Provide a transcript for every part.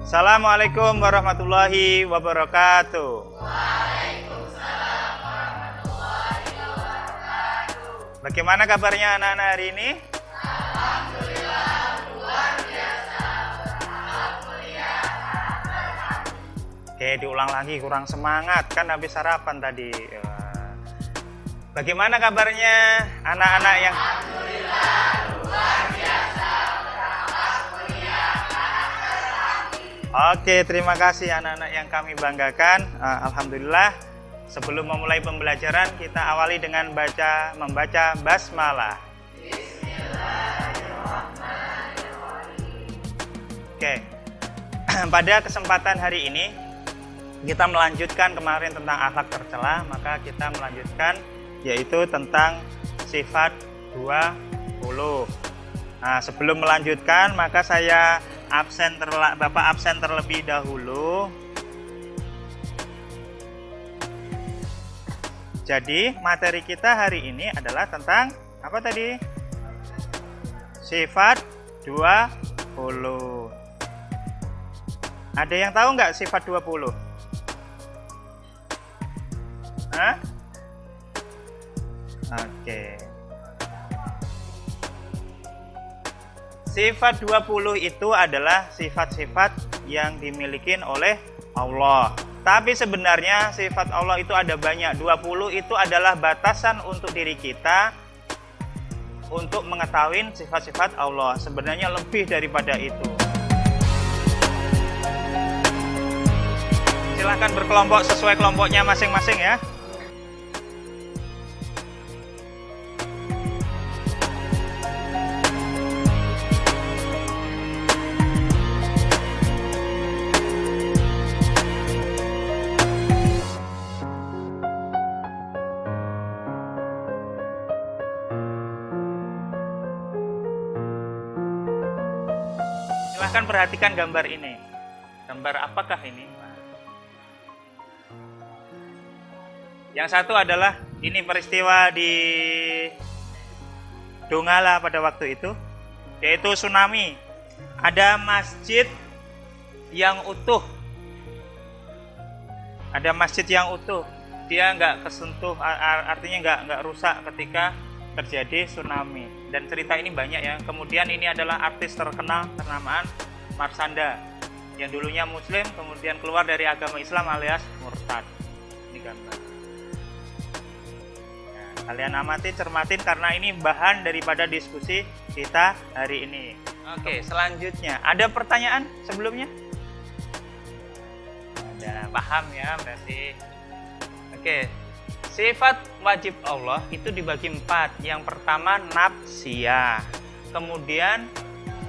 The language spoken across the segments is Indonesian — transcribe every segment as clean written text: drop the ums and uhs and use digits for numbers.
Assalamualaikum warahmatullahi wabarakatuh. Bagaimana kabarnya anak-anak hari ini? Alhamdulillah luar biasa. Oke, diulang lagi, kurang semangat kan habis sarapan tadi. Bagaimana kabarnya anak-anak yang Alhamdulillah luar biasa. Oke, terima kasih anak-anak yang kami banggakan. Alhamdulillah. Sebelum memulai pembelajaran, kita awali dengan membaca basmalah. Oke. Pada kesempatan hari ini kita melanjutkan kemarin tentang akhlak tercela, maka kita melanjutkan yaitu tentang sifat 20. Nah, sebelum melanjutkan maka saya Bapak absen terlebih dahulu. Jadi materi kita hari ini adalah tentang apa tadi? Sifat 20. Ada yang tahu nggak sifat 20? Hah? Oke. Sifat 20 itu adalah sifat-sifat yang dimiliki oleh Allah. Tapi sebenarnya sifat Allah itu ada banyak. 20 itu adalah batasan untuk diri kita untuk mengetahui sifat-sifat Allah. Sebenarnya lebih daripada itu. Silahkan berkelompok sesuai kelompoknya masing-masing ya. Silahkan perhatikan gambar ini. Gambar apakah ini? Yang satu adalah ini peristiwa di Donggala pada waktu itu, yaitu tsunami. Ada masjid yang utuh. Ada masjid yang utuh. Dia nggak kesentuh, artinya nggak rusak ketika terjadi tsunami. Dan cerita ini banyak ya. Kemudian ini adalah artis terkenal ternamaan Marshanda yang dulunya Muslim kemudian keluar dari agama Islam alias murtad. Ini gambar. Nah, kalian amati, cermatin karena ini bahan daripada diskusi kita hari ini. Oke, selanjutnya ada pertanyaan sebelumnya? Ada, paham ya berarti. Oke. Sifat wajib Allah itu dibagi 4. Yang pertama nafsiyah, kemudian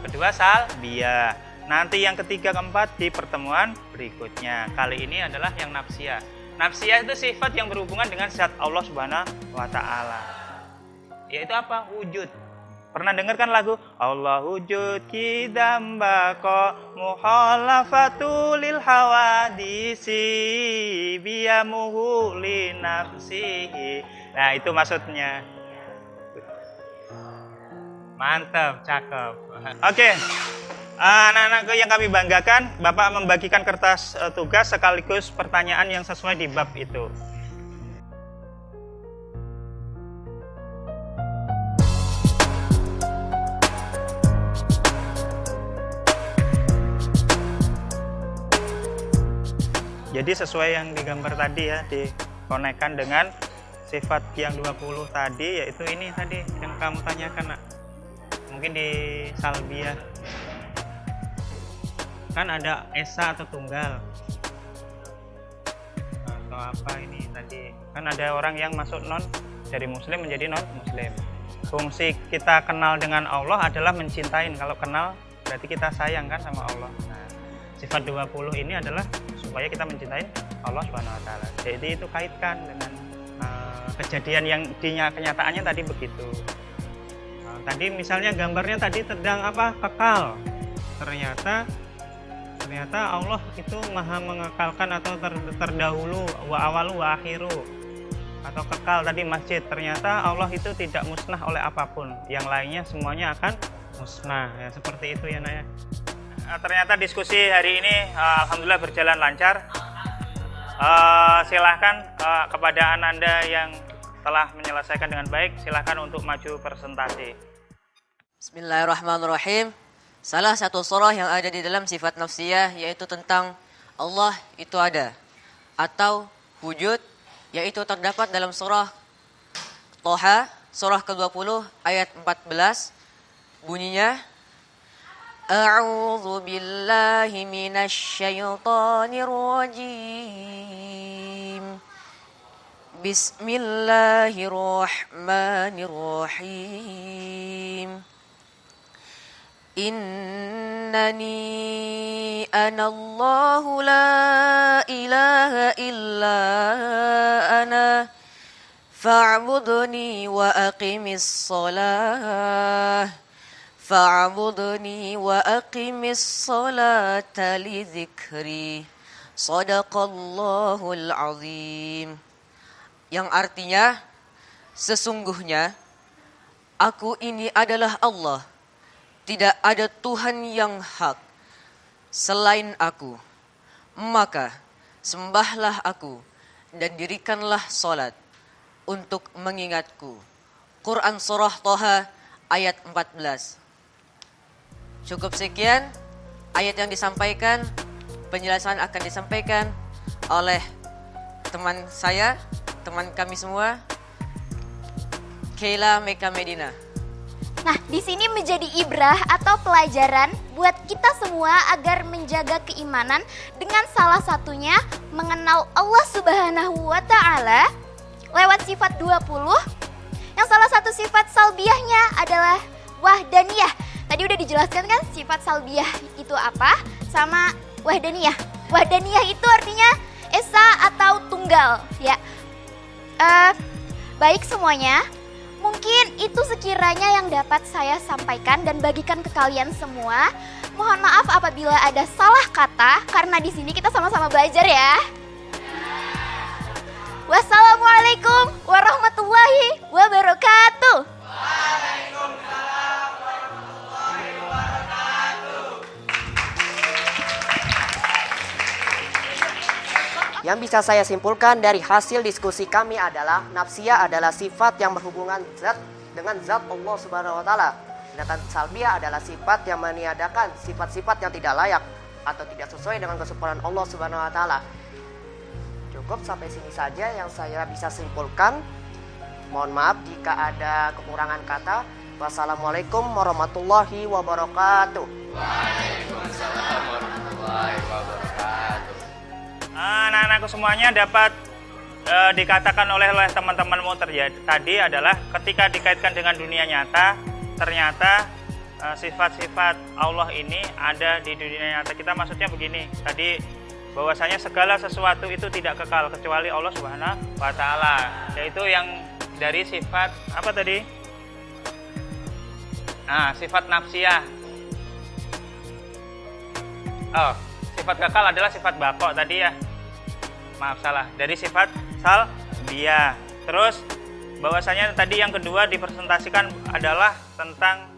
kedua salbiyah. Nanti yang ketiga, keempat di pertemuan berikutnya. Kali ini adalah yang nafsiyah. Nafsiyah itu sifat yang berhubungan dengan zat Allah Subhanahu wa Ta'ala. Yaitu apa? Wujud. Pernah dengar kan lagu Allah wujud kidambako muhalafatu lil hawadisi biyamuhu li nafsihi. Nah, itu maksudnya. Mantap, cakep. Oke. Anak-anak yang kami banggakan, Bapak membagikan kertas tugas sekaligus pertanyaan yang sesuai di bab itu. Jadi sesuai yang digambar tadi ya, dikonekkan dengan sifat yang 20 tadi, yaitu ini tadi yang kamu tanyakan nak. Mungkin di salbiyah kan ada esa atau tunggal atau apa ini tadi. Kan ada orang yang masuk dari muslim menjadi non muslim. Fungsi kita kenal dengan Allah adalah mencintai. Kalau kenal berarti kita sayang kan sama Allah. Nah, sifat 20 ini adalah supaya kita mencintai Allah Subhanahu wa Ta'ala. Jadi itu kaitkan dengan kejadian yang kenyataannya tadi begitu. Tadi misalnya gambarnya tadi tentang apa? Kekal. Ternyata Allah itu maha mengekalkan atau terdahulu, wa awalu wa akhiru. Atau kekal tadi masjid. Ternyata Allah itu tidak musnah oleh apapun. Yang lainnya semuanya akan musnah. Ya, seperti itu ya Naya. ternyata diskusi hari ini alhamdulillah berjalan lancar. Silahkan kepada Ananda yang telah menyelesaikan dengan baik, silahkan untuk maju presentasi. Bismillahirrahmanirrahim. Salah satu surah yang ada di dalam sifat nafsiyah yaitu tentang Allah itu ada atau wujud, yaitu terdapat dalam surah Toha, surah ke-20 ayat 14, bunyinya A'udzu billahi minasy syaithanir rajim. Bismillahirrahmanirrahim. Innani anallahu la ilaha illa ana fa'budni wa aqimis salah li dzikri sadaqallahul azim. Yang artinya, sesungguhnya aku ini adalah Allah, tidak ada Tuhan yang hak selain aku, maka sembahlah aku dan dirikanlah salat untuk mengingatku. Quran surah Toha ayat 14. Cukup sekian ayat yang disampaikan, penjelasan akan disampaikan oleh teman saya, teman kami semua, Keila Meka Medina. Nah, di sini menjadi ibrah atau pelajaran buat kita semua agar menjaga keimanan dengan salah satunya mengenal Allah Subhanahu wa Ta'ala lewat sifat 20 yang salah satu sifat salbiyahnya adalah wahdaniyah. Tadi udah dijelaskan kan sifat salbiyah itu apa sama wahdaniyah. Wahdaniyah itu artinya esa atau tunggal ya. Baik semuanya, mungkin itu sekiranya yang dapat saya sampaikan dan bagikan ke kalian semua. Mohon maaf apabila ada salah kata karena di sini kita sama-sama belajar ya. Wassalamualaikum warahmatullahi wabarakatuh. Waalaikumsalam warahmatullahi wabarakatuh. Yang bisa saya simpulkan dari hasil diskusi kami adalah nafsiyah adalah sifat yang berhubungan dengan zat Allah Subhanahu wa Ta'ala. Sedangkan salbiyah adalah sifat yang meniadakan sifat-sifat yang tidak layak atau tidak sesuai dengan kesempurnaan Allah Subhanahu wa Ta'ala. Cukup sampai sini saja yang saya bisa simpulkan. Mohon maaf jika ada kekurangan kata. Wassalamualaikum warahmatullahi wabarakatuh. Waalaikumsalam warahmatullahi wabarakatuh. Anak-anakku semuanya dapat dikatakan oleh teman-temanmu tadi adalah ketika dikaitkan dengan dunia nyata, ternyata sifat-sifat Allah ini ada di dunia nyata kita. Maksudnya begini, tadi bahwasanya segala sesuatu itu tidak kekal kecuali Allah Subhanahu wa Ta'ala, yaitu yang dari sifat apa tadi? Sifat nafsiyah. Sifat kekal adalah sifat baqo tadi ya. Maaf salah. Dari sifat salbiyah. Terus bahwasanya tadi yang kedua dipresentasikan adalah tentang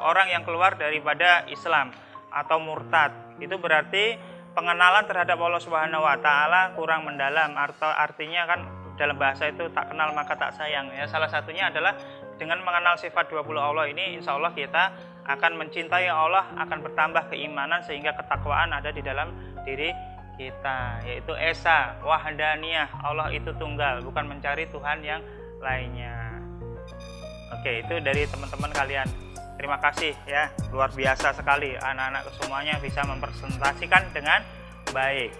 orang yang keluar daripada Islam atau murtad. Itu berarti pengenalan terhadap Allah Subhanahu wa Ta'ala kurang mendalam. Artinya kan dalam bahasa itu tak kenal maka tak sayang ya. Salah satunya adalah dengan mengenal sifat 20 Allah ini, insya Allah kita akan mencintai Allah, akan bertambah keimanan sehingga ketakwaan ada di dalam diri kita, yaitu esa, wahdaniyah, Allah itu tunggal, bukan mencari Tuhan yang lainnya. Oke, itu dari teman-teman kalian. Terima kasih ya, luar biasa sekali anak-anak semuanya bisa mempresentasikan dengan baik.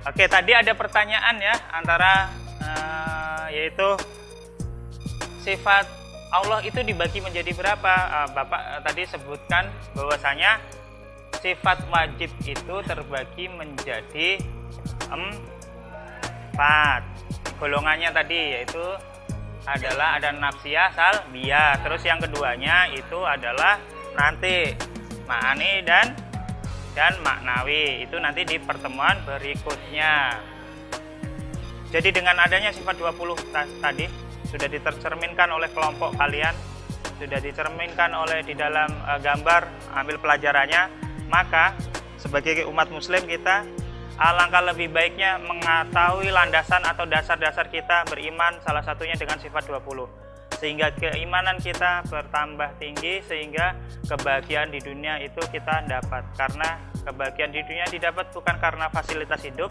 Oke, tadi ada pertanyaan ya antara yaitu sifat Allah itu dibagi menjadi berapa? Bapak tadi sebutkan bahwasanya sifat wajib itu terbagi menjadi 4. Golongannya tadi yaitu adalah ada nafsiyah, salbiyah. Terus yang keduanya itu adalah nanti ma'ani dan maknawi. Itu nanti di pertemuan berikutnya. Jadi dengan adanya sifat 20 tadi sudah ditercerminkan oleh kelompok kalian, sudah dicerminkan oleh di dalam gambar, ambil pelajarannya. Maka sebagai umat muslim kita alangkah lebih baiknya mengetahui landasan atau dasar-dasar kita beriman, salah satunya dengan sifat 20, sehingga keimanan kita bertambah tinggi, sehingga kebahagiaan di dunia itu kita dapat. Karena kebahagiaan di dunia didapat bukan karena fasilitas hidup,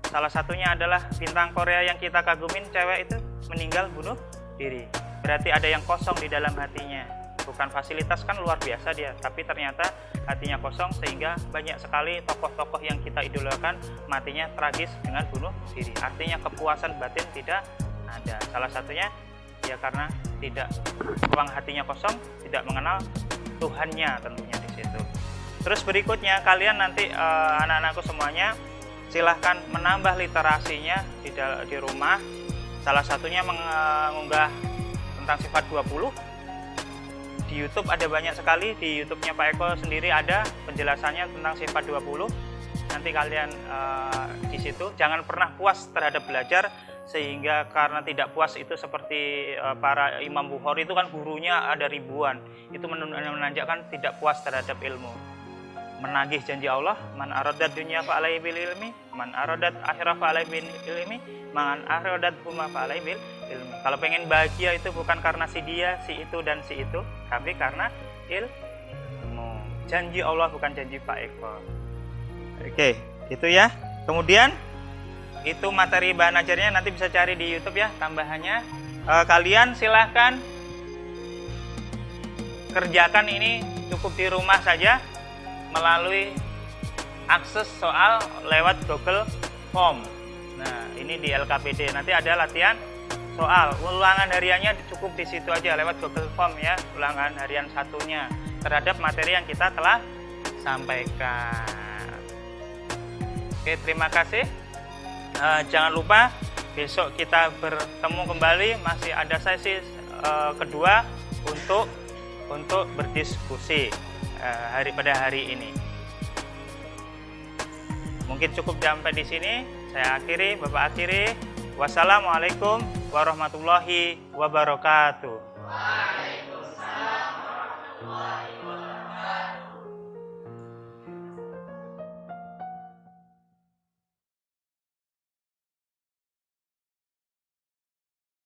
salah satunya adalah bintang Korea yang kita kagumin, cewek itu meninggal bunuh diri. Berarti ada yang kosong di dalam hatinya. Bukan fasilitas, kan luar biasa dia, tapi ternyata hatinya kosong, sehingga banyak sekali tokoh-tokoh yang kita idolakan matinya tragis dengan bunuh diri. Artinya kepuasan batin tidak ada. Salah satunya ya karena tidak, ruang hatinya kosong, tidak mengenal Tuhannya tentunya di situ. Terus berikutnya kalian nanti anak-anakku semuanya silahkan menambah literasinya di rumah. Salah satunya mengunggah tentang sifat 20. Di YouTube ada banyak sekali, di YouTube-nya Pak Eko sendiri ada penjelasannya tentang sifat 20. Nanti kalian di situ jangan pernah puas terhadap belajar, sehingga karena tidak puas itu seperti para Imam Bukhari itu kan gurunya ada ribuan. Itu menandakan tidak puas terhadap ilmu. Menagih janji Allah, man aradat dunya fa alaihi bil ilmi, man aradat akhirah fa alaihi bil ilmi, man aradat huma fa alaihi bil ilmi. Kalau pengen bahagia itu bukan karena si dia, si itu dan si itu, tapi karena ilmu. Janji Allah bukan janji Pak Eko. Oke, itu ya. Kemudian itu materi bahan ajarnya nanti bisa cari di YouTube ya tambahannya. Kalian silahkan kerjakan ini cukup di rumah saja melalui akses soal lewat Google Form. Nah, ini di LKPD nanti ada latihan soal. Ulangan hariannya cukup di situ aja lewat Google Form ya, ulangan harian satunya terhadap materi yang kita telah sampaikan. Oke, terima kasih. Jangan lupa besok kita bertemu kembali, masih ada sesi kedua untuk berdiskusi pada hari ini. Mungkin cukup sampai di sini. Saya akhiri, Bapak akhiri. Wassalamualaikum warahmatullahi wabarakatuh. Waalaikumsalam warahmatullahi wabarakatuh.